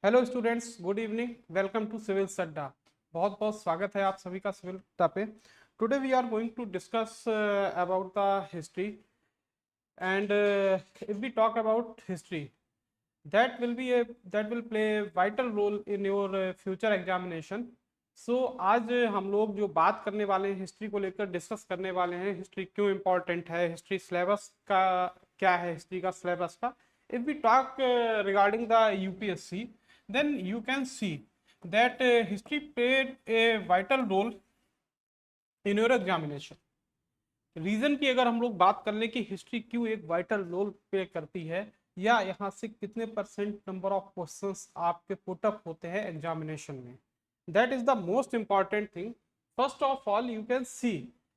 Hello students, good evening. Welcome to civil Adda. बहुत बहुत स्वागत है आप सभी का सिविल अड्डा पे। Today we are going to discuss about the history and if we talk about history that will play a vital role in your future examination. So आज हम लोग जो बात करने वाले हैं हिस्ट्री को लेकर डिस्कस करने वाले हैं, हिस्ट्री क्यों इम्पोर्टेंट है, हिस्ट्री सिलेबस का क्या है, हिस्ट्री का सिलेबस का। If we talk regarding the UPSC, then you can see that history played a vital role in your examination. Reason की अगर हम लोग बात कर ले कि हिस्ट्री क्यों एक वाइटल रोल प्ले करती है या यहाँ से कितने परसेंट नंबर ऑफ क्वेश्चंस आपके पुट अप होते हैं एग्जामिनेशन में, that is the most important thing. First of all you can see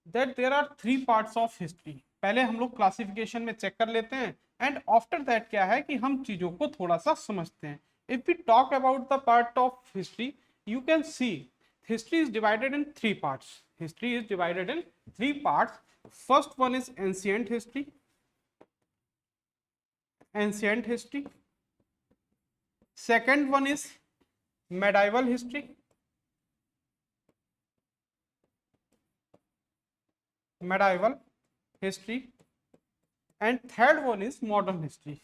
that there are three parts of history. पहले हम लोग क्लासिफिकेशन में चेक कर लेते हैं एंड आफ्टर दैट क्या है कि हम चीजों को थोड़ा सा समझते हैं। If we talk about the part of history, you can see history is divided in three parts. History is divided in three parts. First one is ancient history. Ancient history. Second one is medieval history. Medieval history. And third one is modern history.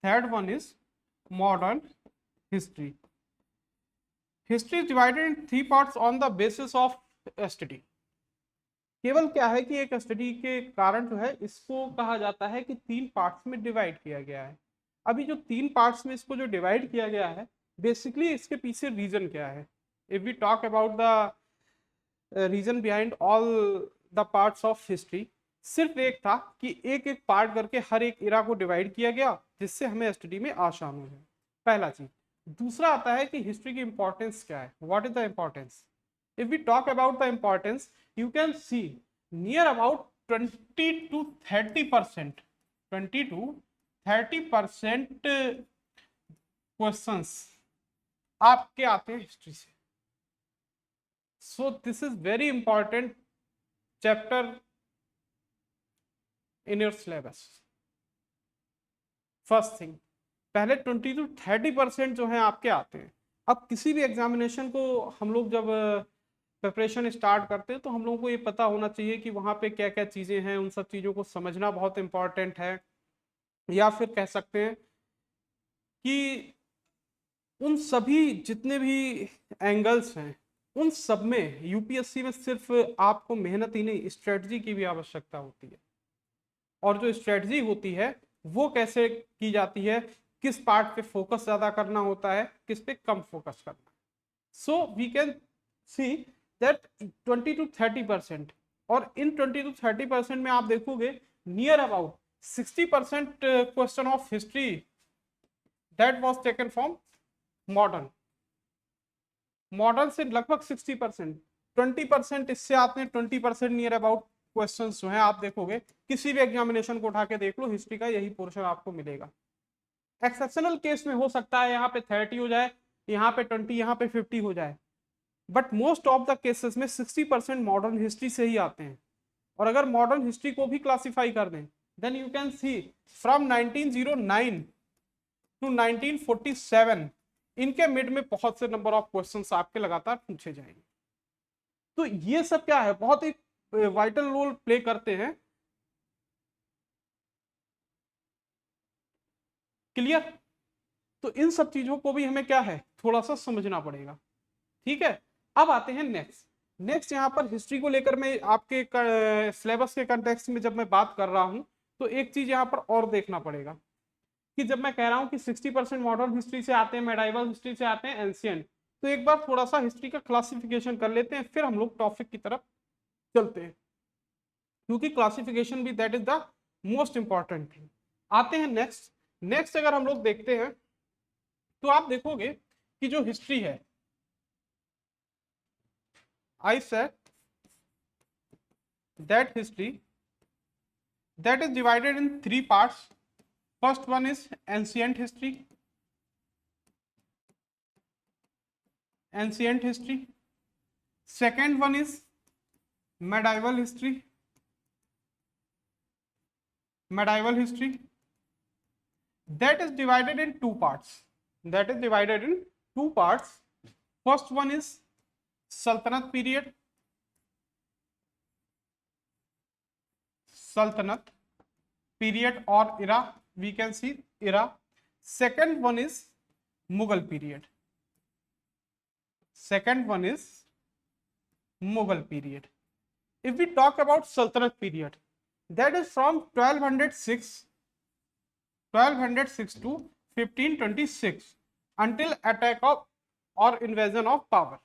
Third one is modern history. History is divided in three parts on the basis of study. केवल क्या है कि एक study के कारण जो है इसको कहा जाता है कि तीन पार्ट्स में डिवाइड किया गया है। अभी जो तीन पार्ट्स में इसको जो डिवाइड किया गया है, बेसिकली इसके पीछे रीजन क्या है। If we talk about the reason behind all the parts of history, सिर्फ एक था कि एक एक पार्ट करके हर एक इरा को डिवाइड किया गया जिससे हमें स्टडी में आसान हो जाए, पहला चीज। दूसरा आता है कि हिस्ट्री की इंपॉर्टेंस क्या है, what is the importance. if we talk about the importance, you can see near about 20 to 30%, 20 to 30% questions आपके आते हैं हिस्ट्री से। so this is very important chapter in your syllabus. first thing, पहले 20 to 30% जो है आपके आते हैं। अब किसी भी एग्जामिनेशन को हम लोग जब प्रिपरेशन स्टार्ट करते हैं तो हम लोगों को ये पता होना चाहिए कि वहाँ पे क्या क्या चीज़ें हैं, उन सब चीज़ों को समझना बहुत इंपॉर्टेंट है। या फिर कह सकते हैं कि उन सभी जितने भी एंगल्स हैं उन सब में यूपीएससी में सिर्फ आपको मेहनत ही नहीं, स्ट्रेटजी की भी आवश्यकता होती है। और जो स्ट्रेटजी होती है वो कैसे की जाती है, किस पार्ट पे फोकस ज़्यादा करना होता है, किस पे कम फोकस करना। So we can see that 20 to 30%, और इन 20 to 30% में आप देखोगे near about 60% question of history that was taken from modern. Modern से लगभग 60%, 20% इससे आते हैं। 20% नियर अबाउट क्वेश्चन जो है आप देखोगे किसी भी एग्जामिनेशन को उठा के देख लो, हिस्ट्री का यही पोर्शन आपको मिलेगा। एक्सेप्शनल केस में हो सकता है यहाँ पे 30 हो जाए, यहाँ पे 20, यहाँ पे 50 हो जाए, but most of the cases में 60% मॉडर्न हिस्ट्री से ही आते हैं। और अगर मॉडर्न हिस्ट्री को भी क्लासिफाई कर दें, then you can see from 1909 to 1947 इनके मिड में बहुत से नंबर ऑफ क्वेश्चंस आपके लगातार पूछे जाएंगे। तो ये सब क्या है, बहुत एक वाइटल रोल प्ले करते हैं। क्लियर। तो इन सब चीजों को भी हमें क्या है थोड़ा सा समझना पड़ेगा। ठीक है, अब आते हैं नेक्स्ट यहाँ पर हिस्ट्री को लेकर मैं आपके सिलेबस के कंटेक्स्ट में जब मैं बात कर रहा हूं तो एक चीज यहाँ पर और देखना पड़ेगा कि जब मैं कह रहा हूं कि 60% मॉडर्न हिस्ट्री से आते हैं, मेडाइवल हिस्ट्री से आते हैं, एंशियंट, तो एक बार थोड़ा सा हिस्ट्री का क्लासिफिकेशन कर लेते हैं, फिर हम लोग टॉपिक की तरफ चलते हैं, क्योंकि क्लासिफिकेशन भी that is the most important thing. आते हैं नेक्स्ट अगर हम लोग देखते हैं तो आप देखोगे कि जो हिस्ट्री है, I said that history that is divided in three parts. First one is ancient history. Ancient history. Second one is medieval history. Medieval history. that is divided in two parts. That is divided in two parts. First one is Sultanate period. Sultanate period or era, we can see era. Second one is Mughal period. Second one is Mughal period. If we talk about Sultanate period, that is from 1206 to 1526 until attack of or invasion of power.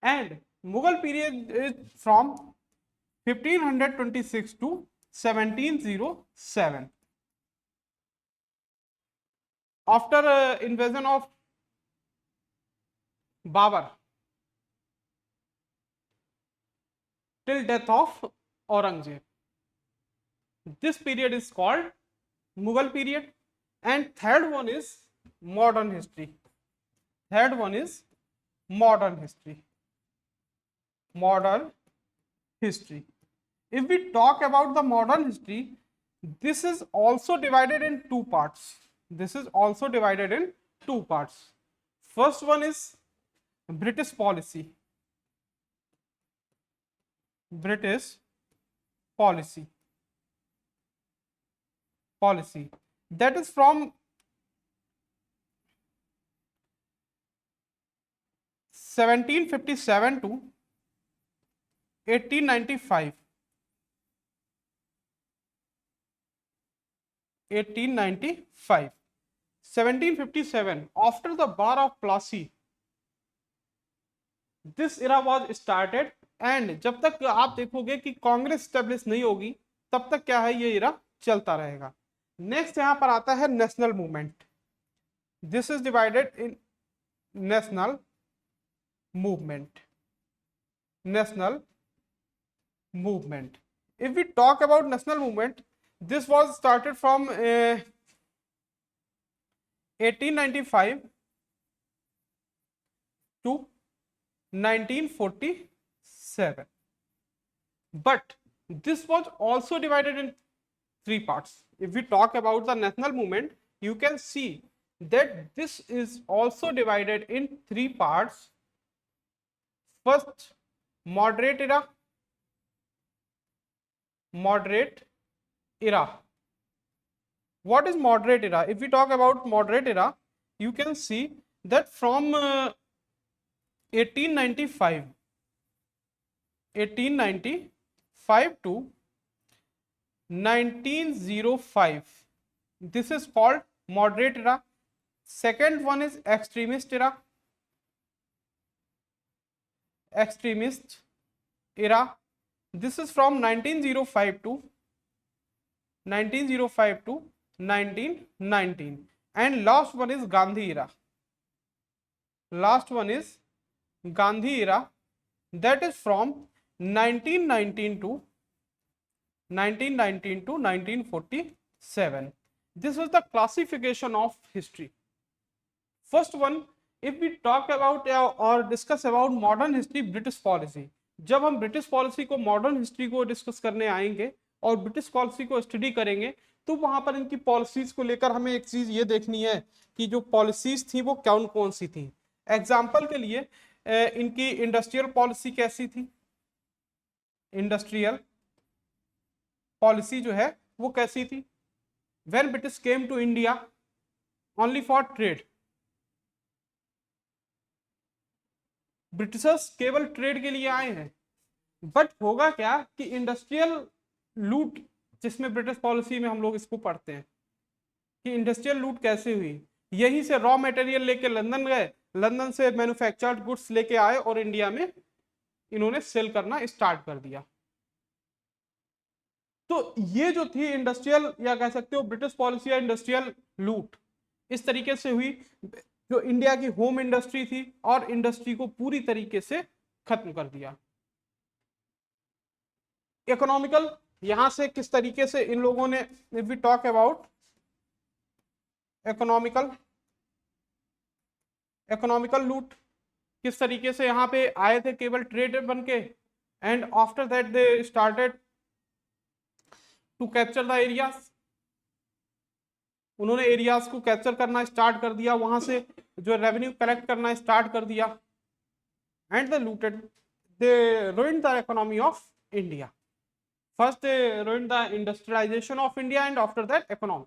And Mughal period is from 1526 to 1707. After invasion of Babur till death of Aurangzeb. This period is called Mughal period. And third one is modern history. Third one is modern history. Modern history. If we talk about the modern history, this is also divided in two parts. This is also divided in two parts. First one is British policy. British policy. That is from 1757 to 1895. 1895. 1757, after the Bar of Plassey, this era was started. And जब तक आप देखोगे कि Congress establish नहीं होगी तब तक क्या है ये इरा चलता रहेगा. नेक्स्ट यहां पर आता है national movement. This is divided in national movement. National movement. If we talk about national movement, this was started from 1895 to 1947, but this was also divided in three parts. If we talk about the national movement, you can see that this is also divided in three parts. First, moderate era. What is moderate era? If we talk about moderate era, you can see that from 1895 to 1905, this is called moderate era. Second one is extremist era. This is from 1905 to 1919, and last one is Gandhi era. That is from 1919 to 1947. This is the classification of history. First one, if we talk about or discuss about modern history, British policy. जब हम British policy को, modern history को discuss करने आएंगे और British policy को study करेंगे, तो वहां पर इनकी पॉलिसीज को लेकर हमें एक चीज ये देखनी है कि जो पॉलिसीज थी वो कौन कौन सी थी. एग्जाम्पल के लिए इनकी इंडस्ट्रियल पॉलिसी कैसी थी. इंडस्ट्रियल पॉलिसी जो है वो कैसी थी. When British came to India only for trade, Britishers केवल ट्रेड के लिए आए हैं. बट होगा क्या कि इंडस्ट्रियल लूट, जिसमें ब्रिटिश पॉलिसी में हम लोग इसको पढ़ते हैं कि इंडस्ट्रियल लूट कैसे हुई. यहीं से रॉ मटेरियल लेके लंदन गए, लंदन से मैन्युफैक्चर्ड गुड्स लेके आए और इंडिया में इन्होंने सेल करना स्टार्ट कर दिया. तो ये जो थी इंडस्ट्रियल, या कह सकते हो ब्रिटिश पॉलिसी या इंडस्ट्रियल लूट, इस तरीके से हुई. जो इंडिया की होम इंडस्ट्री थी और इंडस्ट्री को पूरी तरीके से खत्म कर दिया. इकोनॉमिकल, यहां से किस तरीके से इन लोगों ने, if we talk about economical loot, किस तरीके से यहां पे आए थे केवल ट्रेडर बन के, and after that they started to capture the areas. उन्होंने एरियाज को कैप्चर करना स्टार्ट कर दिया, वहां से जो रेवेन्यू कलेक्ट करना स्टार्ट कर दिया, and they looted, they ruined the economy of India. First they ruined the industrialization of India and after that economy.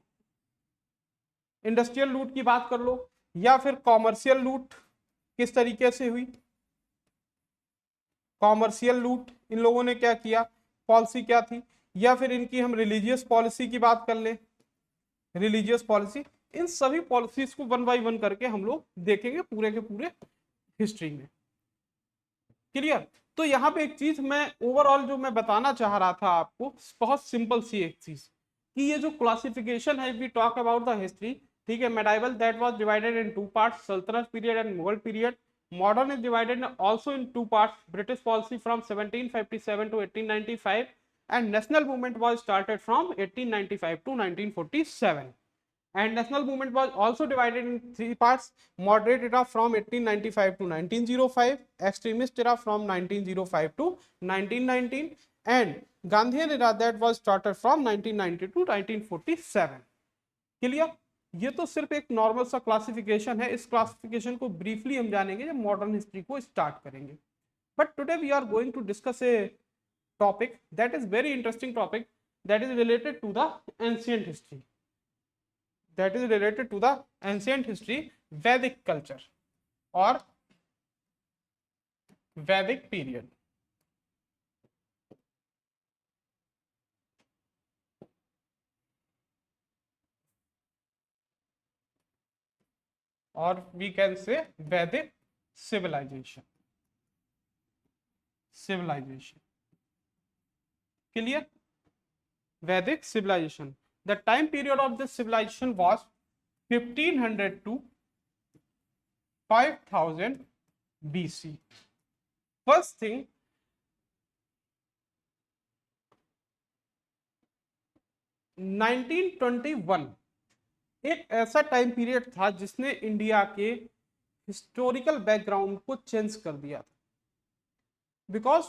Industrial लूट की बात कर लो या फिर कॉमर्शियल लूट किस तरीके से हुई। कॉमर्शियल लूट इन लोगों ने क्या किया, पॉलिसी क्या थी, या फिर इनकी हम रिलीजियस पॉलिसी की बात कर ले, रिलीजियस पॉलिसी, इन सभी पॉलिसीज को वन बाय वन करके हम लोग देखेंगे पूरे के पूरे हिस्ट्री में। क्लियर। तो यहाँ पे एक चीज मैं ओवरऑल जो मैं बताना चाह रहा था आपको, बहुत सिंपल सी एक चीज, कि ये जो क्लासिफिकेशन है, we talk about the history, ठीक है, medieval that was divided in two parts, सल्तनत period and Mughal period. Modern is divided also in two parts, British policy from 1757 to 1895, and national movement was started from 1895 to 1947. And national movement was also divided in three parts: moderate era from 1895 to 1905, extremist era from 1905 to 1919, and Gandhian era that was started from 1990 to 1947. Clear. ये तो सिर्फ एक normal सा classification है, इस classification को briefly हम जानेंगे जब मॉडर्न हिस्ट्री को स्टार्ट करेंगे। But today we are going to discuss a topic that is very interesting topic, that is related to the ancient history, that is related to the ancient history, Vedic culture or Vedic period। or we can say Vedic civilization, clear। Vedic civilization, the time period of this civilization was 1500 to 5000 BC। first thing, nineteen 1921 एक ऐसा time period था जिसने India के historical background को change कर दिया था, because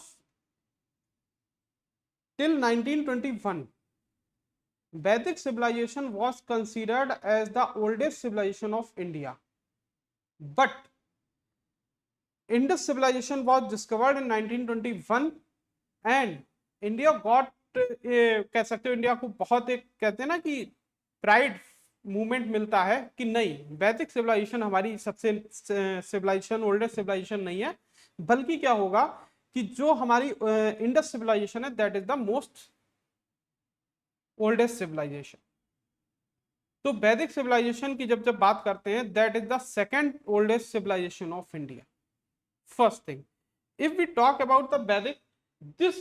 till 1921 Vedic civilization was considered as the oldest civilization of India, but Indus civilization was discovered in 1921 and India got कह सकते हो इंडिया को बहुत एक कहते हैं ना कि प्राइड मूवमेंट मिलता है कि नहीं, वैदिक सिविलाइजेशन हमारी सबसे सिविलाइजेशन ओल्डेस्ट सिविलाइजेशन नहीं है, बल्कि क्या होगा कि जो हमारी इंडस सिविलाइजेशन है that is the most oldest civilization. तो वैदिक सिविलाइजेशन की जब जब बात करते हैं that is the second oldest civilization of India. First thing, if we talk about the Vedic, this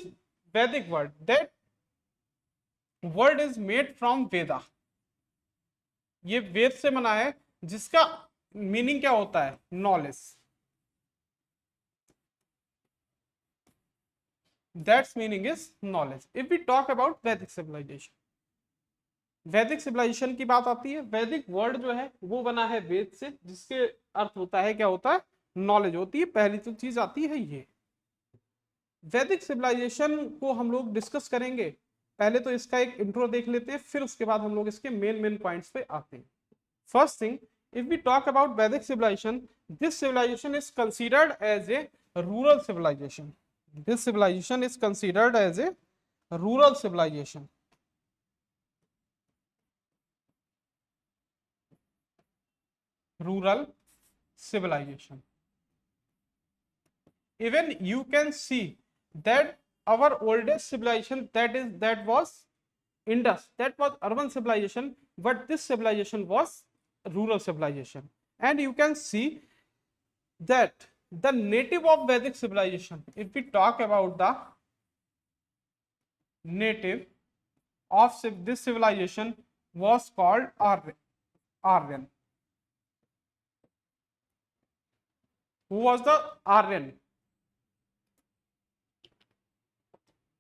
Vedic word, that word is made from Veda, ये वेद से बना है, जिसका मीनिंग क्या होता है, knowledge. That's meaning is knowledge. If we talk about Vedic civilization, Vedic civilization की बात आती है, वैदिक वर्ड जो है वो बना है वेद से, जिसके अर्थ होता है, क्या होता है, नॉलेज होती है। पहली तो चीज आती है ये। वैदिक सिविलाइजेशन को हम लोग डिस्कस करेंगे, पहले तो इसका एक इंट्रो देख लेते हैं, फिर उसके बाद हम लोग इसके मेन पॉइंट्स पे आते हैं। First thing, if we talk about Vedic civilization, this civilization is considered as a rural civilization. This civilization is considered as a rural civilization. Rural civilization. Even you can see that our oldest civilization, that was Indus, that was urban civilization, but this civilization was rural civilization. And you can see that the native of Vedic civilization, if we talk about the native of this civilization, was called Aryan. Who was the Aryan?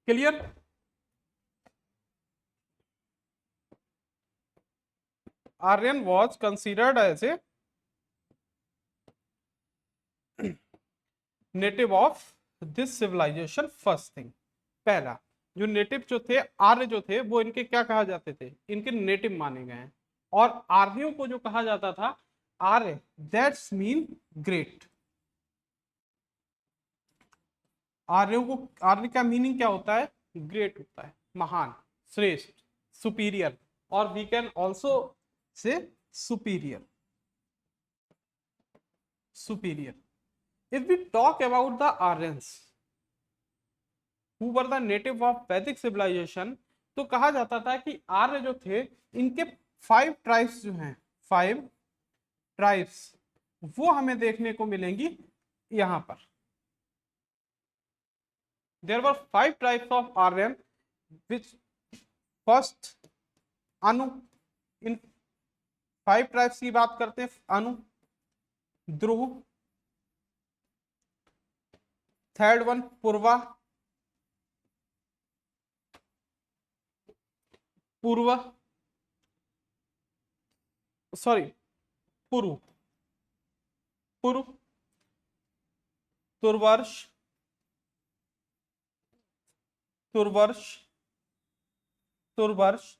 Clear? Aryan was considered as a native of this civilization। first thing, पहला जो native जो थे, आर्य जो थे, वो इनके क्या कहा जाते थे, इनके नेटिव माने गए हैं। और आर्यों को जो कहा जाता था आर्य, दैट्स मीन ग्रेट। आर्यों को, आर्य का मीनिंग क्या होता है? ग्रेट होता है, महान, श्रेष्ठ, सुपीरियर, और we can also say superior, superior. If we talk about the Aryans who were the native of Vedic civilization, तो कहा जाता था कि आर्य जो थे इनके 5 ट्राइब्स जो हैं, 5 ट्राइब्स, वो हमें देखने को मिलेंगी यहां पर। There were 5 tribes of Aryan which first Anu, इन 5 ट्राइब्स की बात करते हैं। अनु, ध्रुव, third one Purva, Purv, sorry Puru, Puru, Turvarsh, Turvarsh, Turvarsh,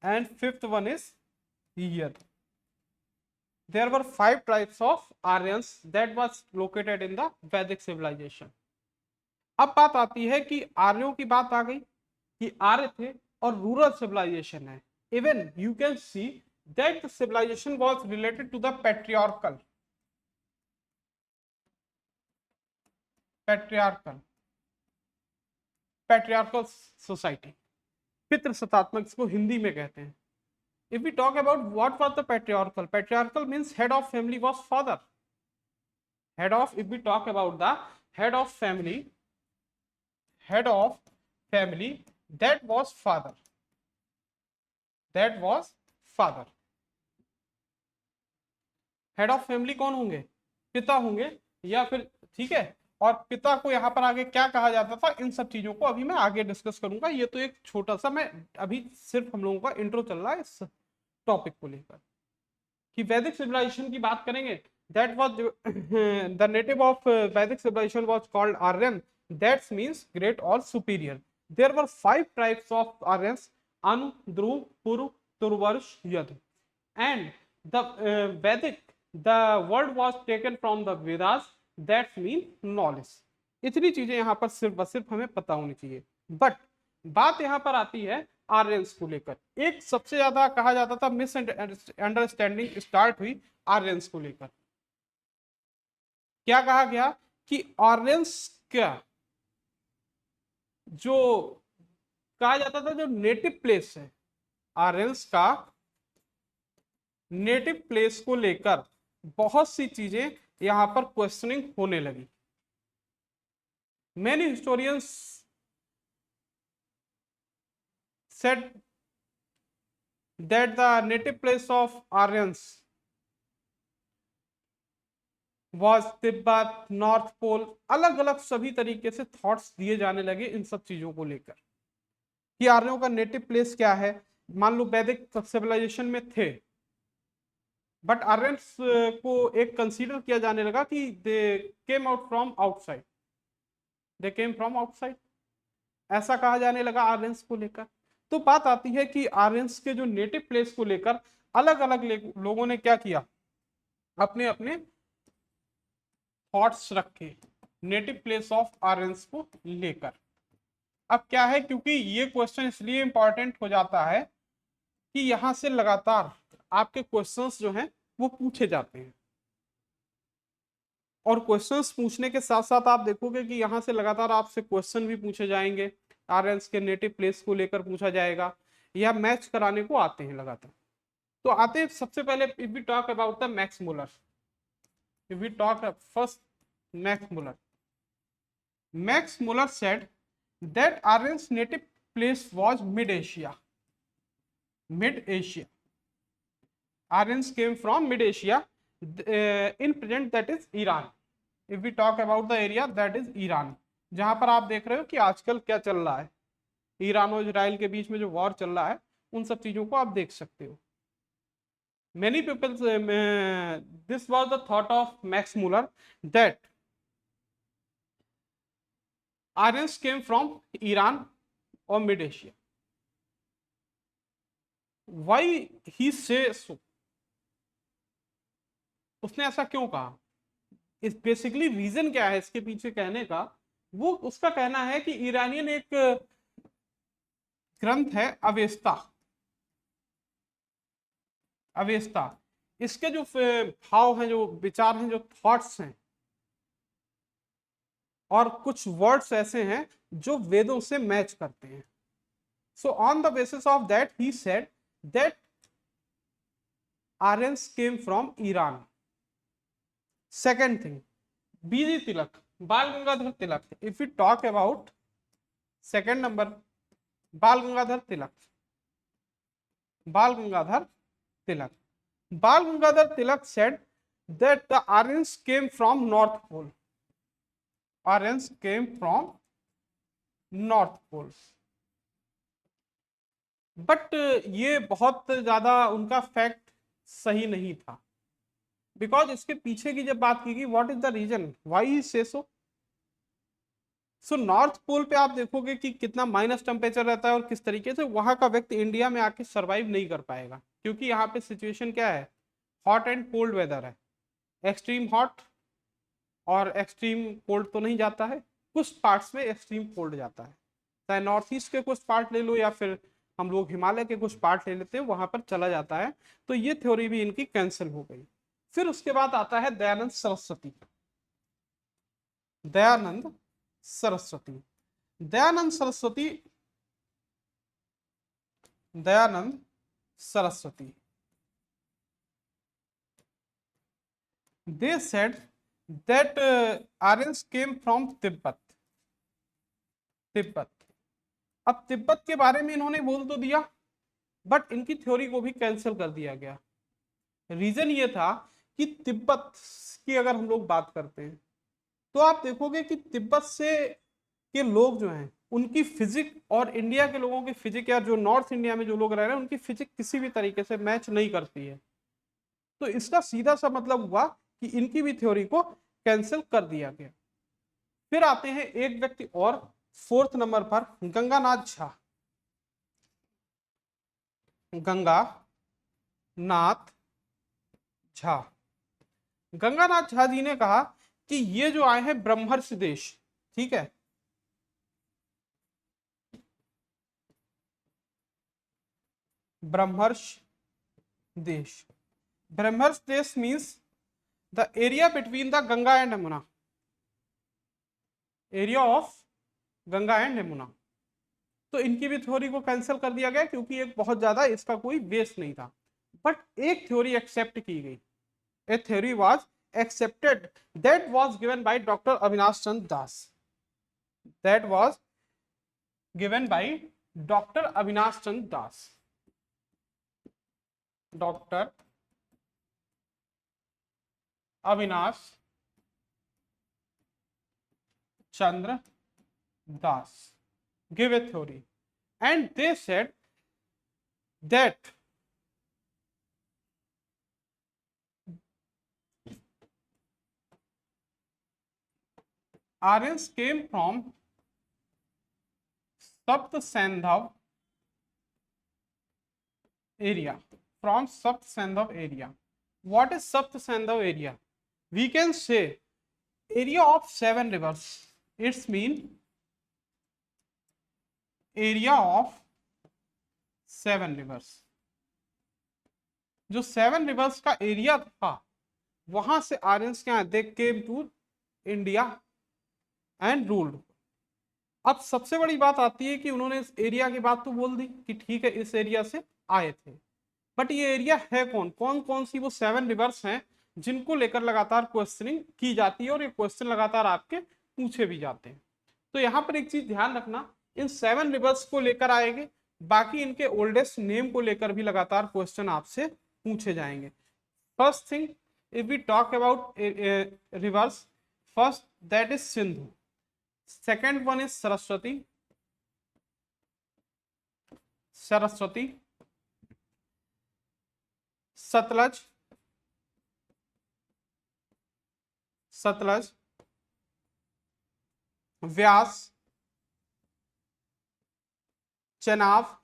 and fifth one is Yer. There were 5 tribes of Aryans that was located in the Vedic civilization. अब बात आती है कि आर्यों की बात आ गई कि आर्य थे और रूरल सिविलाइजेशन है। Even you can see that the civilization was related to the patriarchal, patriarchal, patriarchal society, पितृसत्तात्मक, इसको हिंदी में कहते हैं। If we talk about what was the patriarchal, patriarchal means head of family was father. Head of, if we talk about the head of family, head of family, that was father, that was father. Head of family कौन होंगे? पिता होंगे, या फिर, ठीक है। और पिता को यहाँ पर आगे क्या कहा जाता था, इन सब चीजों को अभी मैं आगे डिस्कस करूंगा। ये तो एक छोटा सा, मैं अभी सिर्फ हम लोगों का इंट्रो चल रहा है इस टॉपिक को लेकर कि वैदिक सिविलाइजेशन की बात करेंगे। That was the native of Vedic civilization was called Aryan, that's means great और superior. There were 5 tribes of Aryans, Anu, Dhruv, Puru, Turvarsh, Yad. And the Vedic, the word was taken from the Vedas, that's mean knowledge. इतनी चीजें यहाँ पर सिर्फ बस सिर्फ हमें पता होनी चाहिए। बट बात यहाँ पर आती है आर्यंस को लेकर। एक सबसे ज्यादा कहा जाता था मिसअंडरस्टैंडिंग स्टार्ट हुई आर्यंस को लेकर। क्या कहा गया कि आर्यंस क्या, जो कहा जाता था जो नेटिव प्लेस है, आर्यंस का नेटिव प्लेस को लेकर बहुत सी चीजें यहां पर क्वेश्चनिंग होने लगी। Many historians said that the native place of Aryans was Tibet, north pole, अलग अलग सभी तरीके से थॉट्स दिए जाने लगे इन सब चीजों को लेकर कि आर्यों का नेटिव प्लेस क्या है। मान लो वैदिक सिविलाइजेशन में थे, बट आर्यंस को एक कंसीडर किया जाने लगा कि they came out from outside, they came from outside, ऐसा कहा जाने लगा आर्यंस को लेकर। तो बात आती है कि आर्यंस के जो नेटिव प्लेस को लेकर अलग अलग लोगों ने क्या किया, अपने अपने थॉट्स रखे नेटिव प्लेस ऑफ आर्यंस को लेकर। अब क्या है, क्योंकि ये क्वेश्चन इसलिए इंपॉर्टेंट हो जाता है कि यहां से लगातार आपके क्वेश्चंस जो हैं वो पूछे जाते हैं, और क्वेश्चंस पूछने के साथ साथ आप देखोगे कि यहां से लगातार आपसे क्वेश्चन भी पूछे जाएंगे, आर्यंस के नेटिव प्लेस को लेकर पूछा जाएगा, या मैच कराने को आते हैं लगातार। तो आते हैं सबसे पहले, if we talk about the Max Muller, if we talk first Max Muller, Max Muller said that Aryans native place was mid Asia, mid Asia, Aryans came from mid Asia, in present that is Iran. If we talk about the area that is Iran, जहां पर आप देख रहे हो कि आजकल क्या चल रहा है, ईरान और इजराइल के बीच में जो वॉर चल रहा है, उन सब चीजों को आप देख सकते हो। Many people this was the thought of Max Muller that Aryans came from Iran or mid Asia. Why he से सो, उसने ऐसा क्यों कहा, इस बेसिकली रीजन क्या है इसके पीछे कहने का। वो उसका कहना है कि ईरानियन एक ग्रंथ है अवेस्ता, अवेस्ता, इसके जो भाव हैं, जो विचार हैं, जो थॉट्स हैं, और कुछ वर्ड्स ऐसे हैं जो वेदों से मैच करते हैं। So on the basis of that he said that Aryans came from Iran. Second thing, BG Tilak, Bal Gangadhar Tilak, if you talk about second number, Bal Gangadhar Tilak, Bal Gangadhar Tilak, Bal Gangadhar Tilak said that the Aryans came from North Pole, Aryans came from North Pole, but ये बहुत ज्यादा उनका fact सही नहीं था, because इसके पीछे की जब बात की गई, what is the reason why से सो नॉर्थ पोल पे आप देखोगे कि कितना माइनस टेम्परेचर रहता है और किस तरीके से वहां का व्यक्ति इंडिया में आके सरवाइव नहीं कर पाएगा, क्योंकि यहाँ पे सिचुएशन क्या है, हॉट एंड कोल्ड वेदर है, एक्सट्रीम हॉट और एक्सट्रीम कोल्ड तो नहीं जाता है, कुछ पार्ट्स में एक्सट्रीम कोल्ड जाता है, चाहे नॉर्थ ईस्ट के कुछ पार्ट ले लो या फिर हम लोग हिमालय के कुछ पार्ट ले लेते हैं, वहां पर चला जाता है। तो ये थ्योरी भी इनकी कैंसिल हो गई। फिर उसके बाद आता है Dayanand Saraswati, Dayanand Saraswati, Dayanand Saraswati, Dayanand Saraswati, they said that Aryans came from Tibet, Tibet. अब तिब्बत के बारे में इन्होंने बोल तो दिया, बट इनकी थ्योरी को भी कैंसिल कर दिया गया। रीजन ये था कि तिब्बत की अगर हम लोग बात करते हैं तो आप देखोगे कि तिब्बत से के लोग जो हैं उनकी फिजिक और इंडिया के लोगों की फिजिक, या जो नॉर्थ इंडिया में जो लोग रह रहे हैं उनकी फिजिक किसी भी तरीके से मैच नहीं करती है। तो इसका सीधा सा मतलब हुआ कि इनकी भी थ्योरी को कैंसिल कर दिया गया। फिर आते हैं एक व्यक्ति और, फोर्थ नंबर पर गंगानाथ झा, गंगा नाथ झा, गंगानाथ झा जी ने कहा कि ये जो आए हैं ब्रह्मर्षि देश, ठीक है, ब्रह्मर्ष देश, ब्रह्मर्ष देश means the area between the Ganga and Yamuna, area of Ganga and Yamuna. तो इनकी भी थ्योरी को कैंसिल कर दिया गया क्योंकि एक बहुत ज्यादा इसका कोई बेस नहीं था। बट एक थ्योरी एक्सेप्ट की गई, ए theory was accepted, that was given by doctor Avinash Chandra Das, that was given by doctor Avinash Chandra Das, doctor Avinash Chandra Das give a theory, and they said that Aryans came from Sapt Sandhav area, from Sapt Sandhav area. What is Sapt Sandhav area? We can say area of 7 rivers. It's mean area of 7 rivers. जो 7 reverse का area था वहां से आर्यंस क्या, they came to India and ruled. अब सबसे बड़ी बात आती है कि उन्होंने इस एरिया की बात तो बोल दी कि ठीक है इस एरिया से आए थे, बट ये एरिया है कौन कौन कौन सी वो 7 रिवर्स हैं जिनको लेकर लगातार क्वेश्चनिंग की जाती है और ये क्वेश्चन लगातार आपके पूछे भी जाते हैं। तो यहाँ पर एक चीज ध्यान रखना, इन 7 रिवर्स को लेकर आएंगे, बाकी इनके ओल्डेस्ट नेम को लेकर भी लगातार क्वेश्चन आपसे पूछे जाएंगे। First thing, if we talk about rivers, first that is Sindhu, second one is Saraswati, Saraswati, Sutlej, Sutlej, Beas, Chenab,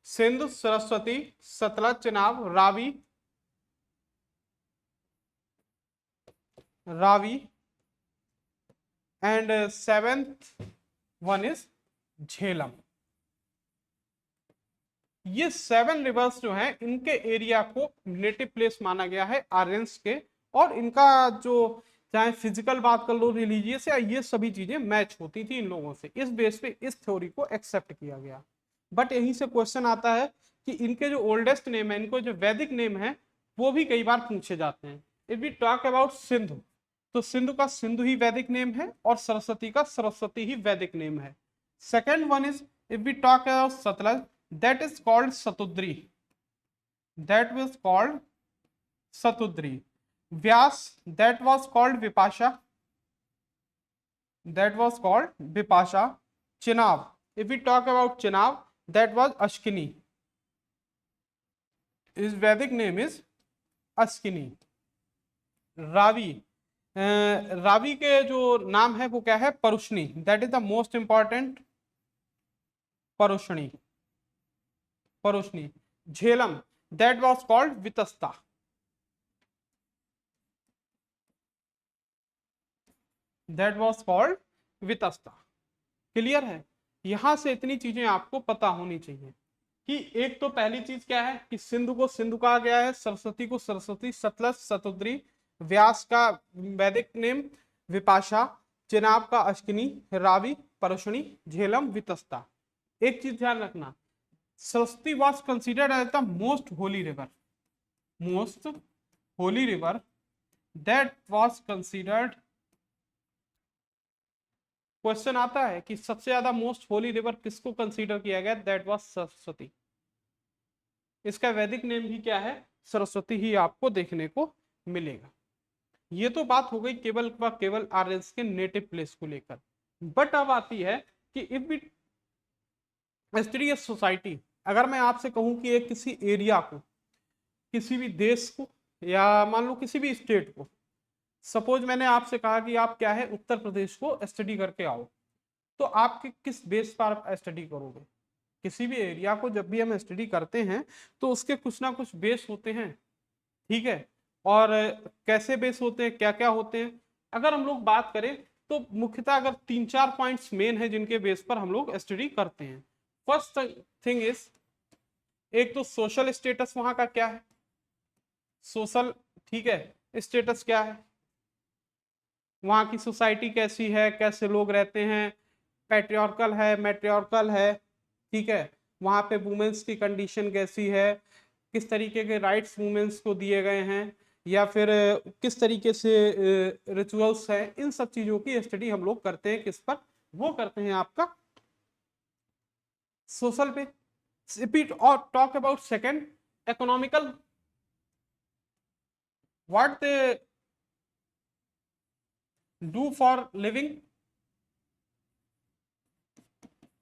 Sindhu, Saraswati, Sutlej, Chenab, Ravi, Ravi, and seventh one is Jhelum. ये 7 रिवर्स जो हैं इनके एरिया को नेटिव प्लेस माना गया है आर्यंस के, और इनका जो चाहे फिजिकल बात कर लो, रिलीजियस, या ये सभी चीजें मैच होती थी इन लोगों से। इस बेस पे इस थ्योरी को एक्सेप्ट किया गया। बट यहीं से क्वेश्चन आता है कि इनके जो ओल्डेस्ट नेम है, इनको जो वैदिक नेम है, वो भी कई बार पूछे जाते हैं। If we talk about Sindhu, तो सिंधु का सिंधु ही वैदिक नेम है, और सरस्वती का सरस्वती ही वैदिक नेम है। Second one is, if we talk about Sutlej, that is called Satudri, that was called Satudri. Vyas, that was called Vipasha, that was called Vipasha. Chenab, if we talk about Chenab, that was Ashkini, his Vedic name is Ashkini. Ravi, Ravi के जो नाम है वो क्या है, Parushni, that is the most important, Parushni, Parushni. Jhelum, that was called Vitasta, that was called Vitasta. Clear है? यहां से इतनी चीजें आपको पता होनी चाहिए कि एक तो पहली चीज क्या है कि सिंधु को सिंधु कहा गया है, सरस्वती को सरस्वती, सतलज सतुद्री, व्यास का वैदिक नेम विपाशा, चेनाब का अश्किनी, रावी, परुष्णी, झेलम, वितस्ता। एक चीज ध्यान रखना, Saraswati was considered as the most holy river, most holy river, that was considered, question आता है कि सबसे ज्यादा मोस्ट होली रिवर किसको कंसीडर किया गया, दैट वाज सरस्वती। इसका वैदिक नेम भी क्या है, सरस्वती ही आपको देखने को मिलेगा। ये तो बात हो गई केवल व केवल आर्यंस के नेटिव प्लेस को लेकर। बट अब आती है कि if we study a society, अगर मैं आपसे कहूं कि एक किसी एरिया को, किसी भी देश को, या मान लो किसी भी स्टेट को, सपोज मैंने आपसे कहा कि आप क्या है उत्तर प्रदेश को स्टडी करके आओ, तो आप किस बेस पर आप स्टडी करोगे? किसी भी एरिया को जब भी हम स्टडी करते हैं तो उसके कुछ ना कुछ बेस होते हैं, ठीक है? और कैसे बेस होते हैं, क्या क्या होते हैं? अगर हम लोग बात करें तो मुख्यतः अगर 3-4 पॉइंट्स मेन है जिनके बेस पर हम लोग स्टडी करते हैं। फर्स्ट थिंग इज, एक तो सोशल स्टेटस वहां का क्या है, सोशल, ठीक है, स्टेटस क्या है, वहां की सोसाइटी कैसी है, कैसे लोग रहते हैं, पैट्रियार्कल है, मैट्रियार्कल है, ठीक है, वहां पे वुमेन्स की कंडीशन कैसी है, किस तरीके के राइट्स वुमेन्स को दिए गए हैं, या फिर किस तरीके से रिचुअल्स है, इन सब चीजों की स्टडी हम लोग करते हैं। किस पर? वो करते हैं आपका सोशल पे। रिपीट और talk about second, economical, what they do for living,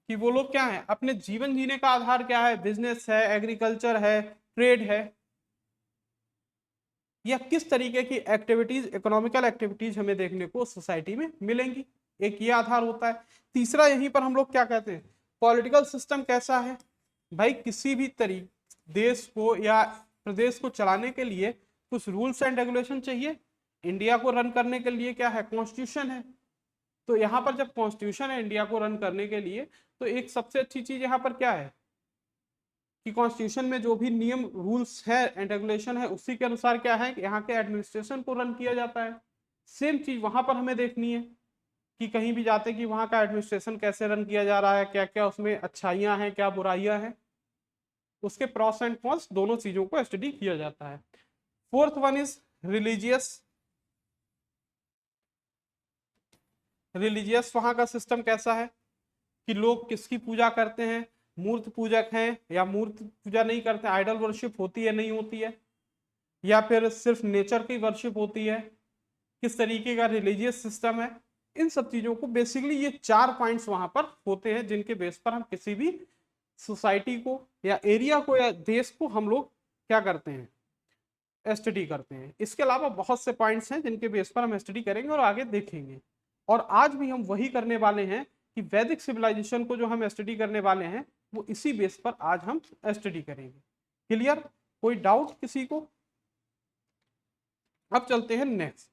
कि वो लोग क्या है, अपने जीवन जीने का आधार क्या है, बिजनेस है, एग्रीकल्चर है, ट्रेड है, या किस तरीके की एक्टिविटीज, इकोनॉमिकल एक्टिविटीज हमें देखने को सोसाइटी में मिलेंगी, एक ये आधार होता है। तीसरा यहीं पर हम लोग क्या कहते हैं, पॉलिटिकल सिस्टम कैसा है। भाई किसी भी तरीके देश को या प्रदेश को चलाने के लिए कुछ रूल्स एंड रेगुलेशन चाहिए। इंडिया को रन करने के लिए क्या है, कॉन्स्टिट्यूशन है। तो यहाँ पर जब कॉन्स्टिट्यूशन है इंडिया को रन करने के लिए, तो एक सबसे अच्छी चीज यहाँ पर क्या है कि कॉन्स्टिट्यूशन में जो भी नियम, रूल्स है एंड रेगुलेशन है, उसी के अनुसार क्या है कि यहाँ के एडमिनिस्ट्रेशन को रन किया जाता है। सेम चीज वहां पर हमें देखनी है कि कहीं भी जाते कि वहां का एडमिनिस्ट्रेशन कैसे रन किया जा रहा है, क्या क्या उसमें अच्छाइयां हैं, क्या बुराइयां हैं, उसके प्रॉस एंड कॉन्स दोनों चीजों को स्टडी किया जाता है। Fourth one is religious, religious वहां का सिस्टम कैसा है कि लोग किसकी पूजा करते हैं, मूर्त पूजक हैं या मूर्त पूजा नहीं करते, आइडल वर्शिप होती है नहीं होती है, या फिर सिर्फ नेचर की वर्शिप होती है, किस तरीके का रिलीजियस सिस्टम है। इन सब चीजों को बेसिकली ये 4 पॉइंट्स वहां पर होते हैं जिनके बेस पर हम किसी भी सोसाइटी को या एरिया को या देश को हम लोग क्या करते हैं, स्टडी करते हैं। इसके अलावा बहुत से पॉइंट्स हैं जिनके बेस पर हम स्टडी करेंगे और आगे देखेंगे। और आज भी हम वही करने वाले हैं कि वैदिक सिविलाइजेशन को जो हम स्टडी करने वाले हैं वो इसी बेस पर आज हम स्टडी करेंगे। क्लियर? कोई डाउट किसी को? अब चलते हैं नेक्स्ट।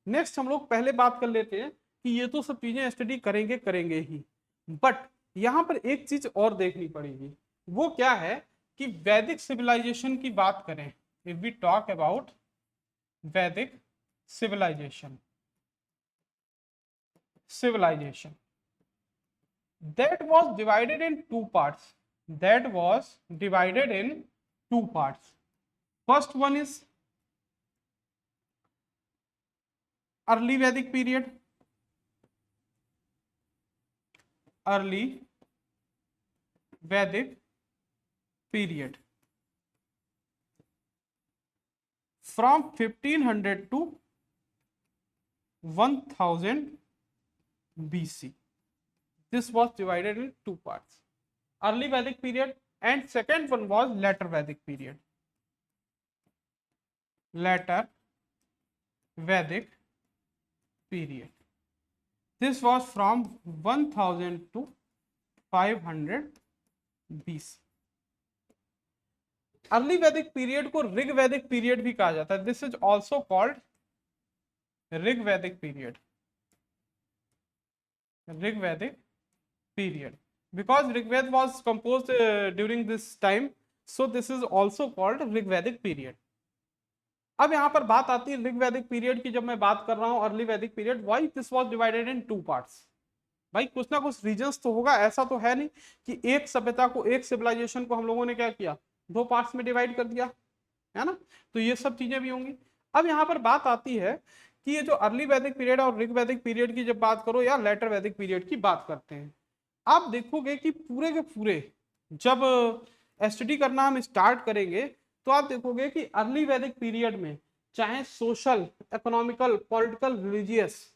नेक्स्ट हम लोग पहले बात कर लेते हैं कि ये तो सब चीजें स्टडी करेंगे करेंगे ही, बट यहां पर एक चीज और देखनी पड़ेगी। वो क्या है कि वैदिक सिविलाइजेशन की बात करें, इफ वी टॉक अबाउट वैदिक civilization that was divided in two parts. First one is early Vedic period. From 1500 to 1000 BC. This was divided in two parts. Early Vedic period and second one was later Vedic period. This was from 1000 to 500 BC. Early वैदिक period को ऋग वैदिक period भी कहा जाता है। This is also called Rig वैदिक period because Rigved was composed during this time, so this is also called Rigvedic period. अब यहाँ पर बात आती है ऋग्वैदिक पीरियड की। जब मैं बात कर रहा हूँ अर्ली वैदिक period, why this was divided in two parts? भाई कुछ ना कुछ रीजंस तो होगा, ऐसा तो है नहीं कि एक सभ्यता को, एक सिविलाइजेशन को हम लोगों ने क्या किया, दो पार्ट्स में डिवाइड कर दिया, है ना। तो ये सब चीजें भी होंगी। अब यहाँ पर बात आती है कि ये जो अर्ली वैदिक पीरियड और ऋग वैदिक पीरियड की जब बात करो या लेटर वैदिक पीरियड की बात करते हैं, आप देखोगे कि पूरे के पूरे जब स्टडी करना हम स्टार्ट करेंगे तो आप देखोगे कि अर्ली वैदिक पीरियड में चाहे सोशल, इकोनॉमिकल, पॉलिटिकल, रिलीजियस,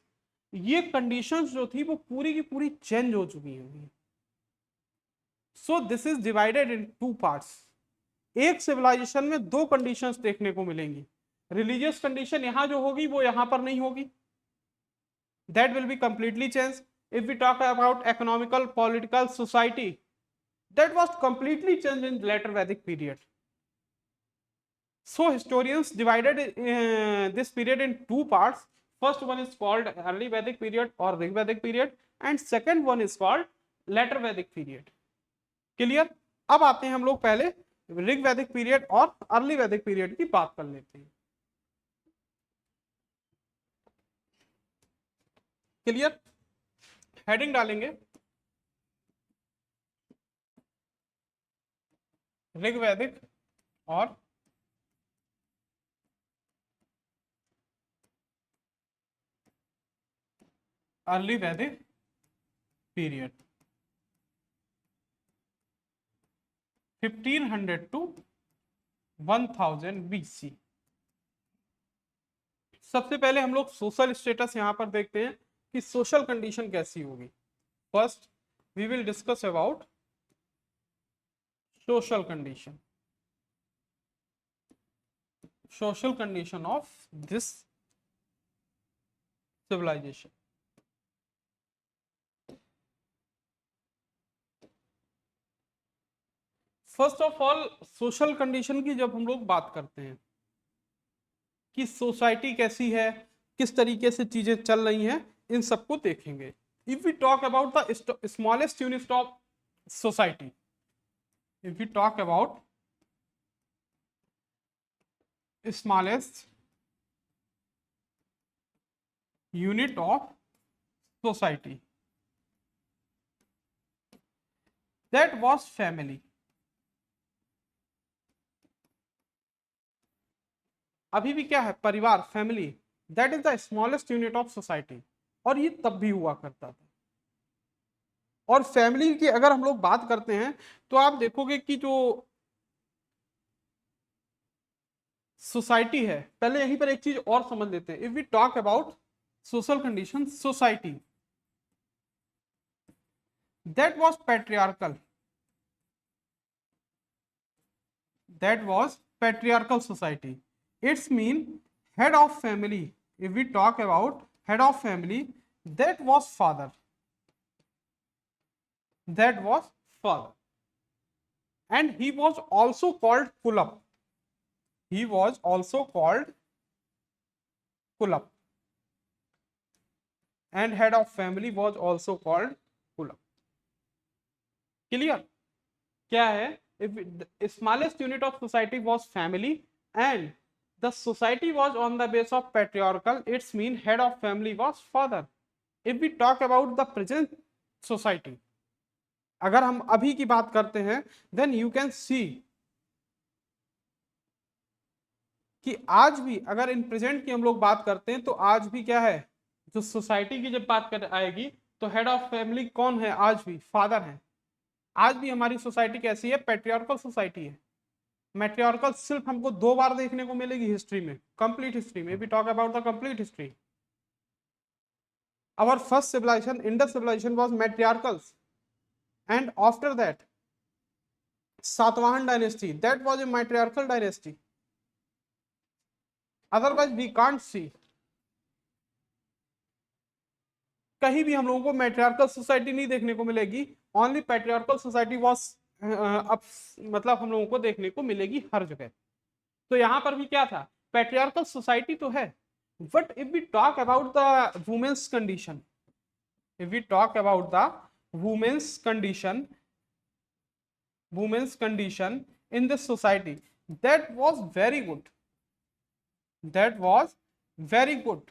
ये कंडीशंस जो थी वो पूरी की पूरी चेंज हो चुकी होंगी। So this is divided in two parts. एक सिविलाइजेशन में दो कंडीशंस देखने को मिलेंगी। रिलीजियस कंडीशन यहां जो होगी वो यहां पर नहीं होगी, that will be completely change. If we talk about economical, political, society, that was completely changed in later Vedic period. So historians divided this period in two parts. First one is called early Vedic period or Rig Vedic period, and second one is called later Vedic period. Clear? अब आते हैं हम लोग पहले ऋग वैदिक period और early वैदिक period की बात कर लेते हैं। क्लियर? हेडिंग डालेंगे ऋग वैदिक और अर्ली वैदिक पीरियड 1500 टू 1000 BC। सबसे पहले हम लोग सोशल स्टेटस यहां पर देखते हैं कि सोशल कंडीशन कैसी होगी। First we will discuss about social condition of this civilization. First of all social condition की जब हम लोग बात करते हैं कि सोसाइटी कैसी है, किस तरीके से चीजें चल रही हैं, इन सबको देखेंगे। If we talk about the smallest unit of society, if we talk about smallest unit of society, that was family. अभी भी क्या है, परिवार, family, that is the smallest unit of society. और ये तब भी हुआ करता था। और फैमिली की अगर हम लोग बात करते हैं तो आप देखोगे कि जो सोसाइटी है, पहले यहीं पर एक चीज और समझ लेते हैं। If we talk about social condition society, that was patriarchal society. It's mean head of family. If we talk about head of family, that was father. and he was also called Kulab. He was also called Kulab, and head of family was also called Kulab. Clear? क्या है? If the smallest unit of society was family and the society was on the base of patriarchal, its mean head of family was father. If we talk about the present society, अगर हम अभी की बात करते हैं, then you can see कि आज भी अगर इन प्रेजेंट की हम लोग बात करते हैं तो आज भी क्या है, जो सोसाइटी की जब बात कर आएगी तो हेड ऑफ फैमिली कौन है? आज भी फादर है। आज भी हमारी सोसाइटी कैसी है? पैट्रियार्कल सोसाइटी है। मैट्रियार्कल सिर्फ हमको 2 बार देखने को मिलेगी हिस्ट्री में, कंप्लीट हिस्ट्री में। We talk about the complete history, our first civilization Indus civilization was matriarchal, and after that Satavahana dynasty, that was a matriarchal dynasty. Otherwise we can't see, कहीं भी हम लोगों को मैट्रियार्कल सोसाइटी नहीं देखने को मिलेगी। ओनली पैट्रियार्कल सोसाइटी वाज अब मतलब हम लोगों को देखने को मिलेगी हर जगह। तो यहां पर भी क्या था? पैट्रियार्कल सोसाइटी तो है, but if we talk about the women's condition, if we talk about the women's condition in this society, that was very good, that was very good.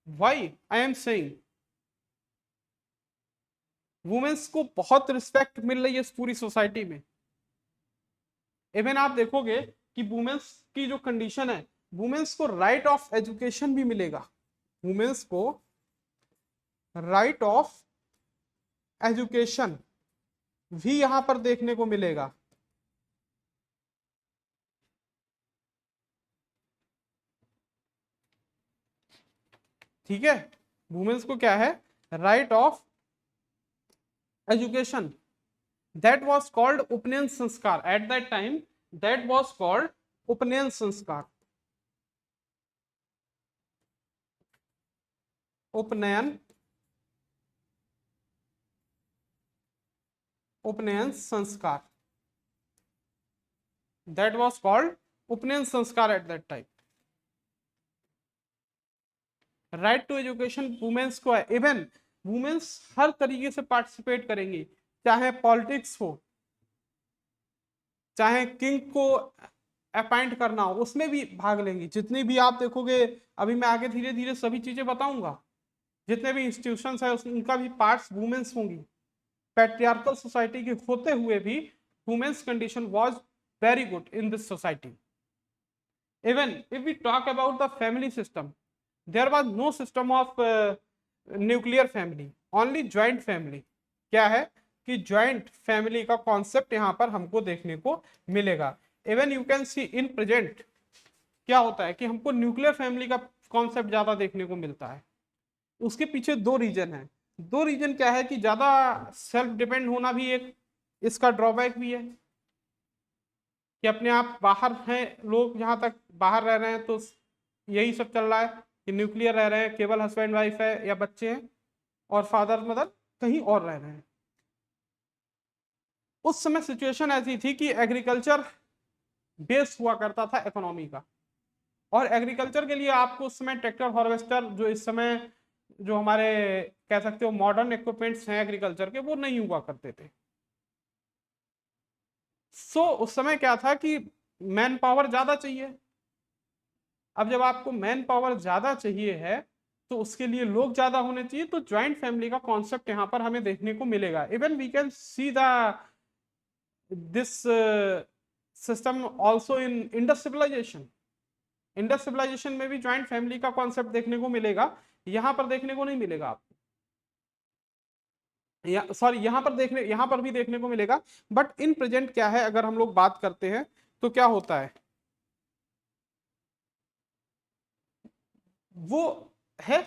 Why I am saying women's को बहुत respect मिल रही है इस पूरी society में। Even आप देखोगे कि वुमेन्स की जो कंडीशन है, वुमेन्स को राइट ऑफ एजुकेशन भी मिलेगा, वुमेन्स को राइट ऑफ एजुकेशन भी यहां पर देखने को मिलेगा। ठीक है, वुमेन्स को क्या है? Right of education. That was called upanayan sanskar at that time, that was called upanayan sanskar, upanayan sanskar, that was called upanayan sanskar at that time. Right to education women's को है। इवन वुमेन्स हर तरीके से पार्टिसिपेट करेंगी, चाहे पॉलिटिक्स हो, चाहे किंग को अपॉइंट करना हो, उसमें भी भाग लेंगी। जितनी भी आप देखोगे, अभी मैं आगे धीरे धीरे सभी चीजें बताऊंगा, जितने भी इंस्टीट्यूशंस है उनका भी पार्ट्स वुमेन्स होंगी। पैट्रियार्कल सोसाइटी के होते हुए भी women's condition was very good in this society. Even if we talk about the family system, there was no system of nuclear family, only joint family. क्या है कि ज्वाइंट फैमिली का concept यहां पर हमको देखने को मिलेगा। Even you can C in present क्या होता है कि हमको न्यूक्लियर फैमिली का कॉन्सेप्ट ज्यादा देखने को मिलता है। उसके पीछे 2 रीजन है। 2 रीजन क्या है कि ज्यादा सेल्फ डिपेंड होना भी एक इसका ड्रॉबैक भी है, कि अपने आप बाहर हैं लोग, जहां तक बाहर रह रहे हैं तो यही सब चल रहा है कि न्यूक्लियर रह रहे हैं, केवल हस्बैंड वाइफ है या बच्चे हैं, और फादर मदर कहीं और रह रहे हैं। उस समय सिचुएशन ऐसी थी कि एग्रीकल्चर बेस हुआ करता था इकोनॉमी का, और एग्रीकल्चर के लिए आपको उस समय ट्रैक्टर, हार्वेस्टर, जो इस समय जो हमारे कह सकते हो मॉडर्न इक्विपमेंट्स हैं एग्रीकल्चर के, वो नहीं हुआ करते थे। सो उस समय क्या था कि मैन पावर ज्यादा चाहिए। अब जब आपको मैन पावर ज्यादा चाहिए है तो उसके लिए लोग ज्यादा होने चाहिए, तो ज्वाइंट फैमिली का कॉन्सेप्ट यहां पर हमें देखने को मिलेगा। Even we can see the this system also in Indus civilization. Indus civilization में भी ज्वाइंट फैमिली का कॉन्सेप्ट देखने को मिलेगा, यहां पर देखने को नहीं मिलेगा आपको। सॉरी, यहां पर भी देखने को मिलेगा, बट इन प्रेजेंट क्या है, अगर हम लोग बात करते हैं तो क्या होता है, वो है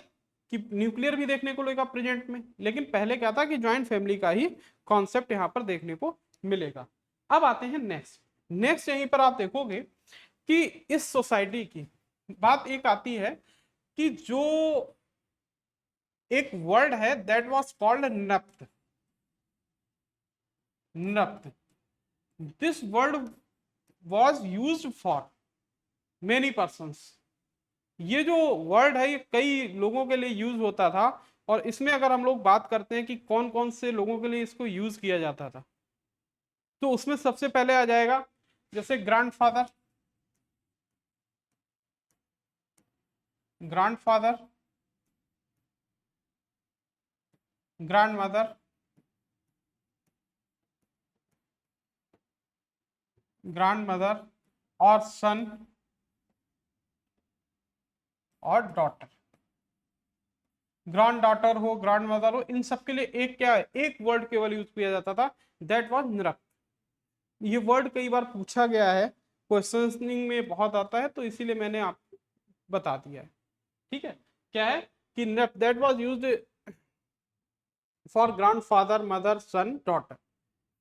कि न्यूक्लियर भी देखने को मिलेगा प्रेजेंट में, लेकिन पहले क्या था कि ज्वाइंट फैमिली का ही कॉन्सेप्ट यहां पर देखने को मिलेगा। अब आते हैं नेक्स्ट यहीं पर आप देखोगे कि इस सोसाइटी की बात एक आती है कि जो एक वर्ड है दैट वाज कॉल्ड नप्त। नप्त this word was use for many persons. ये जो वर्ड है ये कई लोगों के लिए यूज होता था। और इसमें अगर हम लोग बात करते हैं कि कौन कौन से लोगों के लिए इसको यूज किया जाता था, तो उसमें सबसे पहले आ जाएगा जैसे ग्रैंडफादर, ग्रैंडफादर, ग्रैंडमदर, ग्रैंडमदर और सन और डॉटर। ग्रैंड डॉटर हो, ग्रैंड मदर हो, इन सब के लिए एक क्या है, एक वर्ड केवल यूज किया जाता था, दैट वाज नृप। ये वर्ड कई बार पूछा गया है, क्वेश्चनिंग में बहुत आता है, तो इसीलिए मैंने आपको बता दिया है। ठीक है, क्या है कि nrip that was used for grandfather, mother, son, daughter,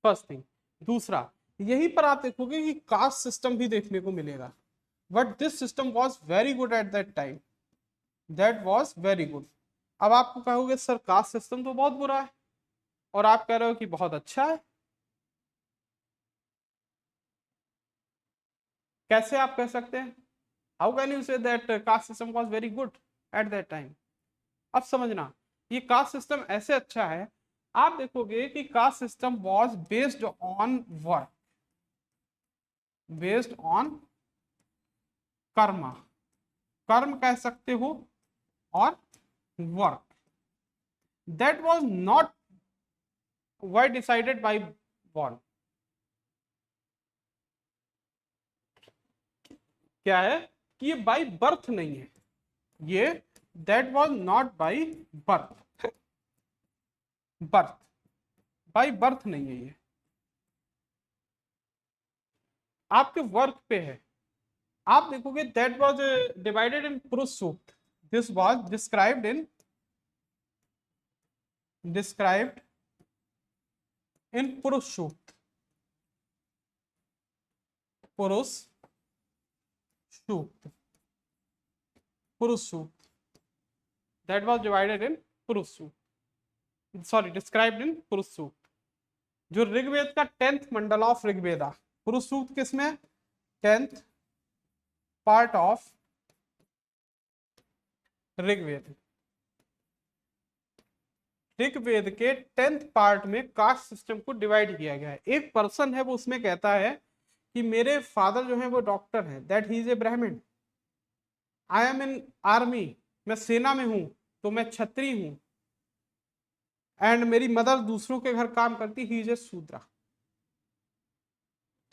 first thing. दूसरा, यहीं पर आप देखोगे कि कास्ट सिस्टम भी देखने को मिलेगा, but this system was very good at that time, that was very good. अब आपको कहोगे सर कास्ट सिस्टम तो बहुत बुरा है, और आप कह रहे हो कि बहुत अच्छा है। कैसे आप कह सकते हैं? How can you say that caste system was very good at that time? अब समझना, ये कास्ट सिस्टम ऐसे अच्छा है, आप देखोगे कि caste system was based on work, based on karma, कर्म कह सकते हो, और work, that was not why decided by born. क्या है कि ये बाय बर्थ नहीं है, ये that was not by birth, birth, by birth नहीं है, ये आपके वर्क पे है। आप देखोगे दैट वाज डिवाइडेड इन पुरुष सूक्त, दिस वाज डिस्क्राइब्ड इन पुरुष सूक्त, पुरुष सूक्त, पुरुष सूक्त, दैट वाज डिवाइडेड इन पुरुष सूक्त, सॉरी डिस्क्राइब्ड इन पुरुष सूक्त। जो ऋग्वेद का 10th मंडल ऑफ ऋग्वेदा, पुरुष सूक्त किसमें? 10th part of Rigveda, Rigveda के 10th पार्ट में कास्ट सिस्टम को डिवाइड किया गया है। एक पर्सन है वो उसमें कहता है कि मेरे फादर जो है वो डॉक्टर है, दैट ही इज ए ब्राह्मण। आई एम इन आर्मी, मैं सेना में हूं तो मैं क्षत्रिय हूं। एंड मेरी मदर दूसरों के घर काम करती, ही इज ए शूद्रा।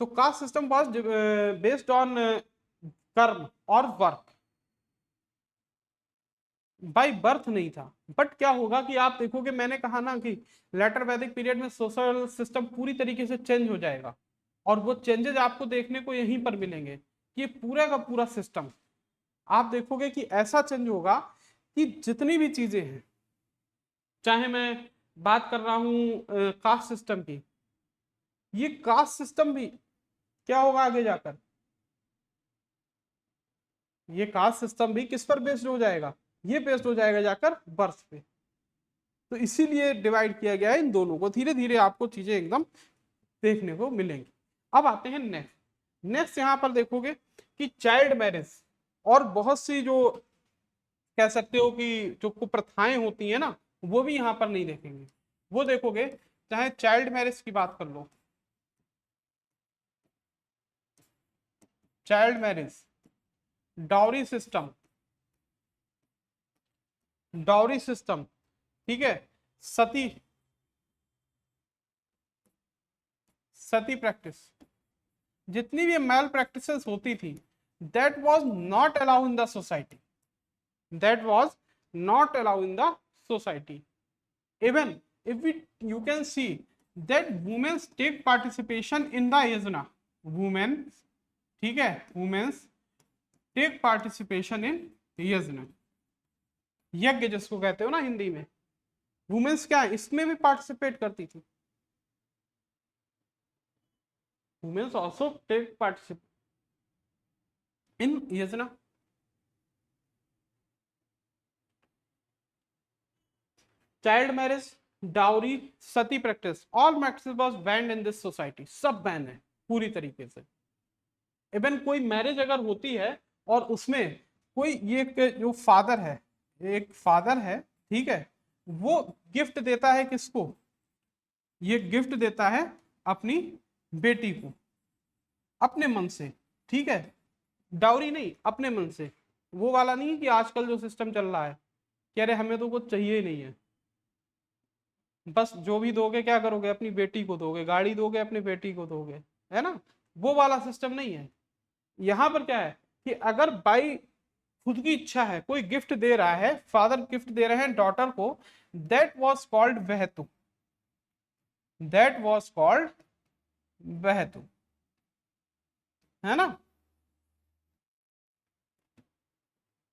तो caste system was based on karma और वर्क, बाय बर्थ नहीं था। बट क्या होगा कि आप देखोगे, मैंने कहा ना कि लेटर वैदिक पीरियड में सोशल सिस्टम पूरी तरीके से चेंज हो जाएगा, और वो चेंजेस आपको देखने को यहीं पर मिलेंगे कि पूरा का पूरा सिस्टम आप देखोगे कि ऐसा चेंज होगा कि जितनी भी चीजें हैं, चाहे मैं बात कर रहा हूं कास्ट सिस्टम की, ये कास्ट सिस्टम भी क्या होगा आगे जाकर, ये कास्ट सिस्टम भी किस पर बेस्ड हो जाएगा, ये बेस्ड हो जाएगा जाकर बर्थ पे। तो इसीलिए डिवाइड किया गया है इन दोनों को, धीरे धीरे आपको चीजें एकदम देखने को मिलेंगी। अब आते हैं नेक्स्ट। नेक्स्ट यहां पर देखोगे कि चाइल्ड मैरिज और बहुत सी जो कह सकते हो कि जो कुप्रथाएं होती है ना, वो भी यहां पर नहीं देखेंगे। वो देखोगे, चाहे चाइल्ड मैरिज की बात कर लो, child marriage, dowry system, dowry system, ठीक है, सती, सती प्रैक्टिस, जितनी भी मैल प्रैक्टिसेस होती थी, that was not allow in the society, that was not allowed in the society. Even if we, you can see that women take participation in the yajna, women, ठीक है, women take participation in यज्ञ, यज्ञ जिसको कहते हो ना हिंदी में, women's क्या है इसमें भी पार्टिसिपेट करती थी, womens also take participate in yagya. Child marriage, dowry, sati practice, all practice was banned in this society, सब बैन है। पूरी तरीके से। इवन कोई मैरिज अगर होती है और उसमें कोई ये जो फादर है, एक फादर है, ठीक है, वो गिफ्ट देता है किसको, ये गिफ्ट देता है अपनी बेटी को अपने मन से, ठीक है, डाउरी नहीं, अपने मन से। वो वाला नहीं है कि आजकल जो सिस्टम चल रहा है कह रहे हमें तो कुछ चाहिए ही नहीं है, बस जो भी दोगे क्या करोगे, अपनी बेटी को दोगे, गाड़ी दोगे अपनी बेटी को दोगे, है ना, वो वाला सिस्टम नहीं है। यहां पर क्या है कि अगर बाई खुद की इच्छा है कोई गिफ्ट दे रहा है, फादर गिफ्ट दे रहे हैं डॉटर को, दैट वॉज कॉल्ड बहतू, दैट वॉज कॉल्ड बहतू, है ना।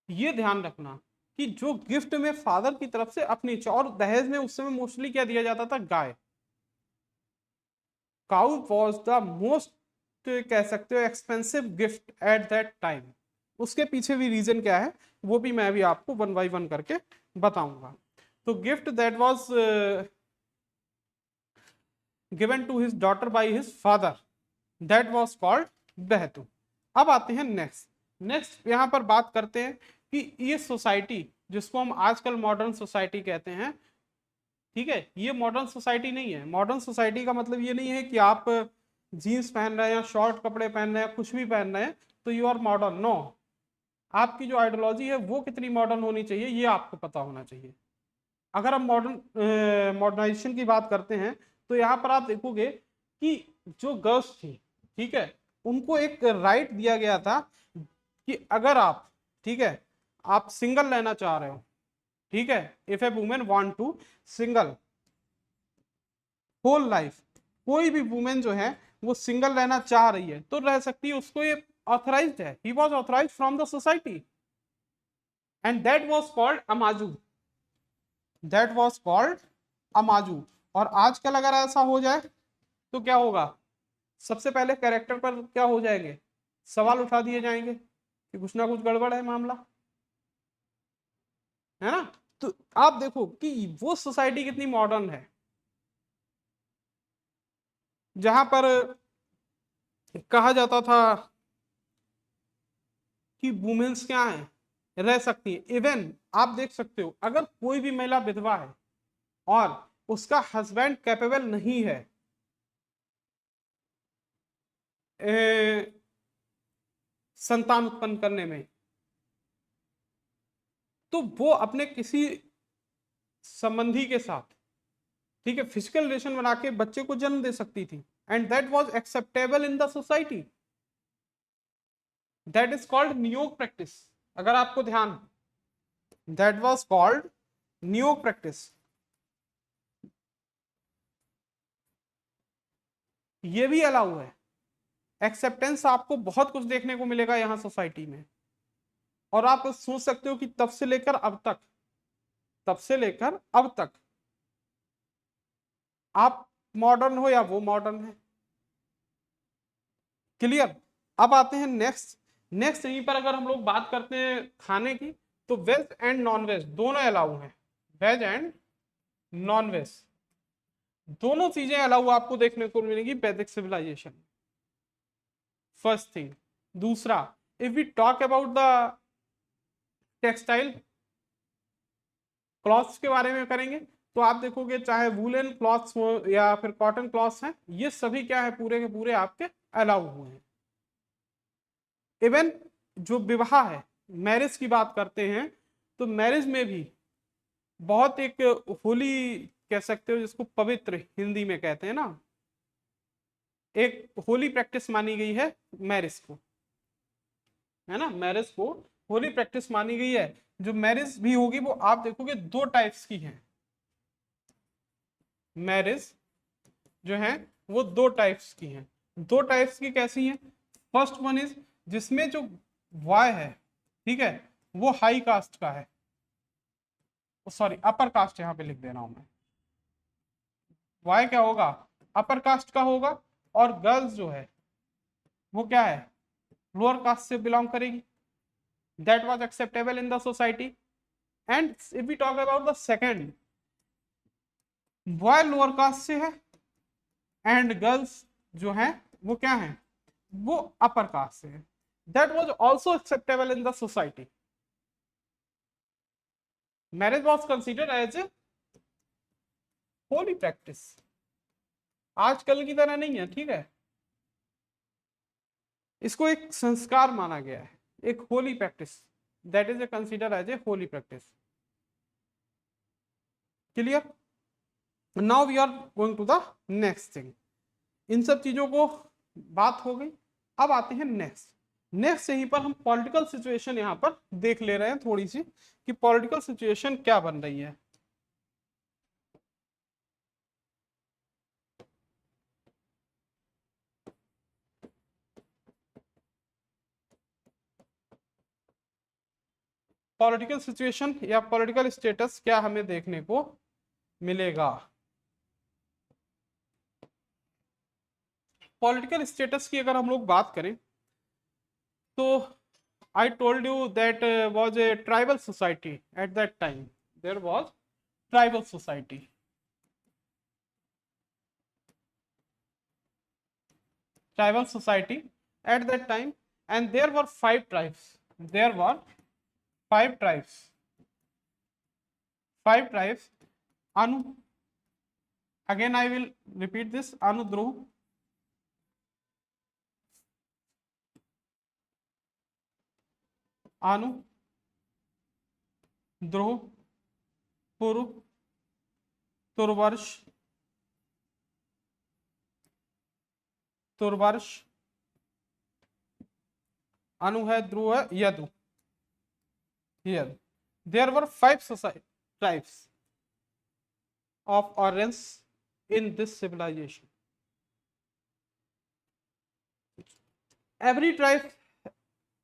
ये ध्यान रखना कि जो गिफ्ट में फादर की तरफ से अपनी इच्छा, और दहेज में उस समय मोस्टली क्या दिया जाता था, गाय, काउ वॉज द मोस्ट, कह सकते हो, expensive gift eight that time. उसके पीछे भी रीजन क्या है वो भी मैं अभी आपको वन बाय वन करके बताऊंगा। तो gift that was given to his daughter by his father, that was called बहतू। अब आते हैं नेक्स्ट यहां पर बात करते हैं कि ये सोसाइटी जिसको हम आजकल मॉडर्न सोसाइटी कहते हैं, ठीक है, ये मॉडर्न सोसाइटी नहीं है। मॉडर्न सोसाइटी का मतलब ये नहीं है कि आप जीन्स पहन रहे हैं या शॉर्ट कपड़े पहन रहे हैं, कुछ भी पहन रहे हैं तो यू आर मॉडर्न, नो। आपकी जो आइडियोलॉजी है वो कितनी मॉडर्न होनी चाहिए ये आपको पता होना चाहिए। अगर हम मॉडर्नाइजेशन की बात करते हैं तो यहाँ पर आप देखोगे कि जो गर्ल्स थी, ठीक है, उनको एक राइट दिया गया था कि अगर आप, ठीक है, आप सिंगल रहना चाह रहे हो, ठीक है, if a woman want to single whole life, कोई भी वुमेन जो है वो सिंगल रहना चाह रही है तो रह सकती है, उसको ये ऑथराइज्ड है, he was authorised from the society and that was called अमाजू, दैट वाज कॉल्ड अमाजू। और आजकल अगर ऐसा हो जाए तो क्या होगा, सबसे पहले कैरेक्टर पर क्या हो जाएंगे, सवाल उठा दिए जाएंगे कि कुछ ना कुछ गड़बड़ है मामला, है ना। तो आप देखो कि वो सोसाइटी कितनी मॉडर्न है जहां पर कहा जाता था कि वुमेन्स क्या है, रह सकती है। इवन आप देख सकते हो अगर कोई भी महिला विधवा है और उसका हस्बैंड कैपेबल नहीं है संतान उत्पन्न करने में, तो वो अपने किसी संबंधी के साथ, ठीक है, फिजिकल रिलेशन बना के बच्चे को जन्म दे सकती थी and that was acceptable in the society, that is called नियोग प्रैक्टिस। अगर आपको ध्यान, दैट वाज कॉल्ड नियोग प्रैक्टिस। ये भी अलाउ है, एक्सेप्टेंस आपको बहुत कुछ देखने को मिलेगा यहाँ सोसाइटी में। और आप सोच सकते हो कि तब से लेकर अब तक, तब से लेकर अब तक आप मॉडर्न हो या वो मॉडर्न है, क्लियर। अब आते हैं नेक्स्ट यहीं पर अगर हम लोग बात करते हैं खाने की, तो वेज एंड नॉन वेज दोनों अलाउ हैं, वेज एंड नॉन वेज दोनों चीजें अलाउ आपको देखने को मिलेगी वैदिक सिविलाइजेशन, फर्स्ट थिंग। दूसरा, if we talk about the textile clothes के बारे में करेंगे तो आप देखोगे चाहे वूलन क्लॉथ्स हो या फिर कॉटन क्लॉथ्स हैं, ये सभी क्या है, पूरे के पूरे आपके अलाउ हुए हैं। इवन जो विवाह है, मैरिज की बात करते हैं, तो मैरिज में भी बहुत एक होली कह सकते हो जिसको पवित्र हिंदी में कहते हैं ना, एक होली प्रैक्टिस मानी गई है मैरिज को, है ना, मैरिज को होली प्रैक्टिस मानी गई है। जो मैरिज भी होगी वो आप देखोगे दो टाइप्स की है, मैरिज जो है वो दो टाइप्स की हैं। दो टाइप्स की कैसी हैं, फर्स्ट वन इज जिसमें जो वाय है, ठीक है, वो हाई कास्ट का है, सॉरी अपर कास्ट यहां पे लिख दे रहा हूं मैं, वाय क्या होगा, अपर कास्ट का होगा, और गर्ल्स जो है वो क्या है, लोअर कास्ट से बिलोंग करेगी, that was acceptable in the society. And if we talk about the second, boy lower caste से है एंड गर्ल्स जो है वो क्या है, वो अपर कास्ट से है। That was also acceptable in the society. Marriage was considered as a holy practice, आजकल की तरह नहीं है, ठीक है। इसको एक संस्कार माना गया है, एक holy practice, that is a consider as a holy practice. Clear? Now we are going to the next thing. इन सब चीजों को बात हो गई, अब आते हैं नेक्स्ट। नेक्स्ट यहीं पर हम पॉलिटिकल सिचुएशन यहां पर देख ले रहे हैं थोड़ी सी, कि पॉलिटिकल सिचुएशन क्या बन रही है। पॉलिटिकल सिचुएशन या पॉलिटिकल स्टेटस क्या हमें देखने को मिलेगा। पॉलिटिकल स्टेटस की अगर हम लोग बात करें तो I told you that was a tribal society at that time. There was tribal society. Tribal society at that time, and there were 5 tribes. There were 5 tribes. 5 tribes. Anu. Again, I will repeat this. Anu, Dhruv, Anu, Dhruv, Puru, Turvarsh, Turvarsh, Anu है, ध्रुव है, Yadu. Here, there were 5 tribes of Aryans in this civilization. Every tribe,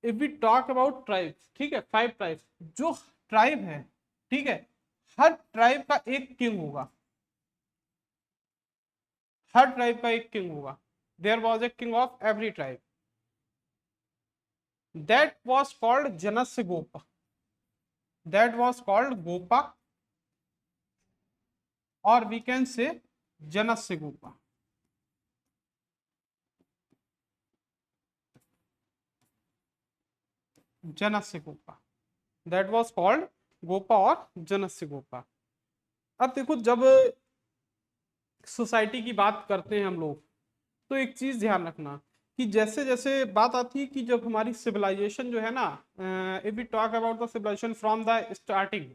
if we talk about tribes, ठीक है, 5 tribes, जो tribe है, ठीक है, हर tribe का एक किंग होगा, हर ट्राइब का एक किंग होगा। There was a king of every tribe, that was called जनस्य गोपा, दैट वॉज कॉल्ड गोपा, और वी कैन से जनस्य गोपा। जनस्य गोपा, दैट वॉज कॉल्ड गोपा और जनस्य गोपा। अब देखो, जब सोसाइटी की बात करते हैं हम लोग, तो एक चीज ध्यान रखना कि जैसे जैसे बात आती है कि जब हमारी सिविलाइजेशन जो है ना, if we talk about the civilization from the starting,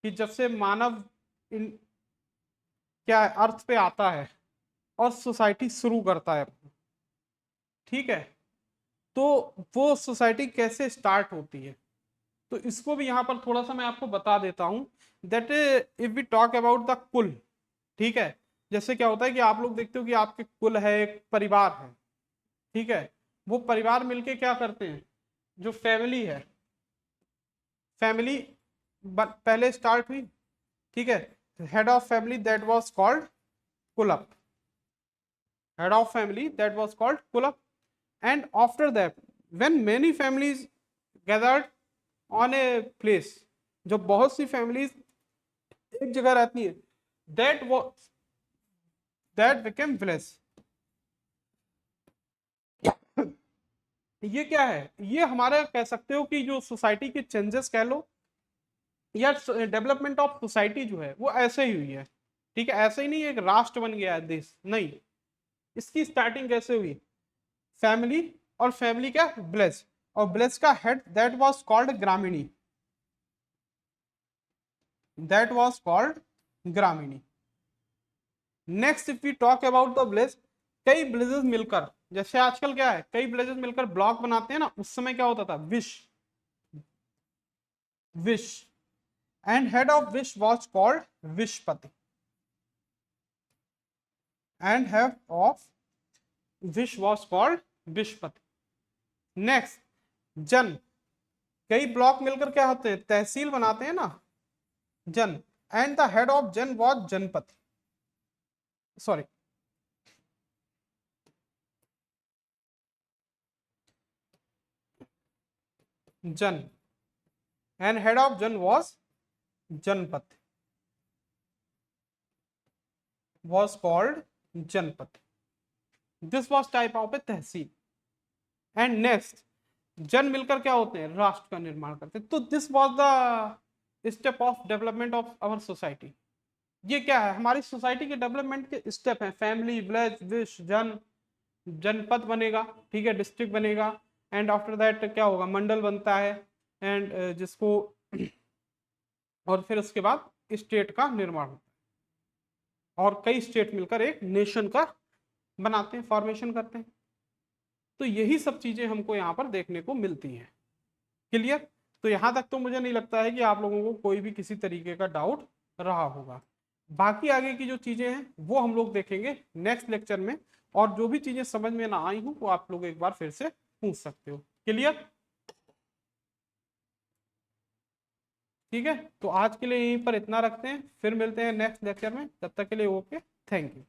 कि जब से मानव इन क्या है, अर्थ पे आता है और सोसाइटी शुरू करता है, ठीक है, तो वो सोसाइटी कैसे स्टार्ट होती है, तो इसको भी यहाँ पर थोड़ा सा मैं आपको बता देता हूँ। That if we talk about the kul, ठीक है, जैसे क्या होता है कि आप लोग देखते हो कि आपके कुल है, एक परिवार है, ठीक है, वो परिवार मिलके क्या करते हैं, जो फैमिली है, फैमिली पहले स्टार्ट हुई, ठीक है, head of family that was called कुलप, head of family that was called kulap, and after that when many families gathered on a place, जब बहुत सी फैमिलीज एक जगह रहती है, that was that became village। ये क्या है, ये हमारा कह सकते हो कि जो सोसाइटी के चेंजेस कह लो, या डेवलपमेंट ऑफ सोसाइटी जो है वो ऐसे ही हुई है, ठीक है, ऐसे ही नहीं एक राष्ट्र बन गया है देश, नहीं, इसकी स्टार्टिंग कैसे हुई, फैमिली, और फैमिली क्या, ब्लेस, और ब्लेस का हेड दैट वाज कॉल्ड ग्रामीणी, दैट वाज कॉल्ड ग्रामीणी। Next if we talk about the place, कई ब्लेजेस मिलकर, जैसे आजकल क्या है, कई ब्लेजेस मिलकर ब्लॉक बनाते हैं ना, उस समय क्या होता था, विश, विश, एंड हेड ऑफ विश वाज कॉल्ड विशपति, एंड हेड ऑफ विश वाज कॉल्ड विशपति। नेक्स्ट, जन, कई ब्लॉक मिलकर क्या होते हैं, तहसील बनाते हैं ना, जन, एंड द हेड ऑफ जन वाज जनपति, सॉरी, जन, एंड हेड ऑफ जन वाज जनपति, was called जनपति। This was type of a तहसील। एंड नेक्स्ट, जन मिलकर क्या होते हैं, राष्ट्र का निर्माण करते हैं। तो this was the step of development of our society. ये क्या है, हमारी सोसाइटी के डेवलपमेंट के स्टेप हैं। फैमिली, विलेज, विश, जनपद बनेगा, ठीक है, डिस्ट्रिक्ट बनेगा, एंड आफ्टर दैट क्या होगा, मंडल बनता है, एंड जिसको और फिर उसके बाद स्टेट का निर्माण होता है, और कई स्टेट मिलकर एक नेशन का बनाते हैं, फॉर्मेशन करते हैं। तो यही सब चीजें हमको यहाँ पर देखने को मिलती हैं। क्लियर? तो यहाँ तक तो मुझे नहीं लगता है कि आप लोगों को कोई भी किसी तरीके का डाउट रहा होगा। बाकी आगे की जो चीजें हैं वो हम लोग देखेंगे नेक्स्ट लेक्चर में, और जो भी चीजें समझ में ना आई हूं वो आप लोग एक बार फिर से पूछ सकते हो। क्लियर? ठीक है, तो आज के लिए यहीं पर इतना रखते हैं, फिर मिलते हैं नेक्स्ट लेक्चर में। तब तक के लिए ओके, थैंक यू।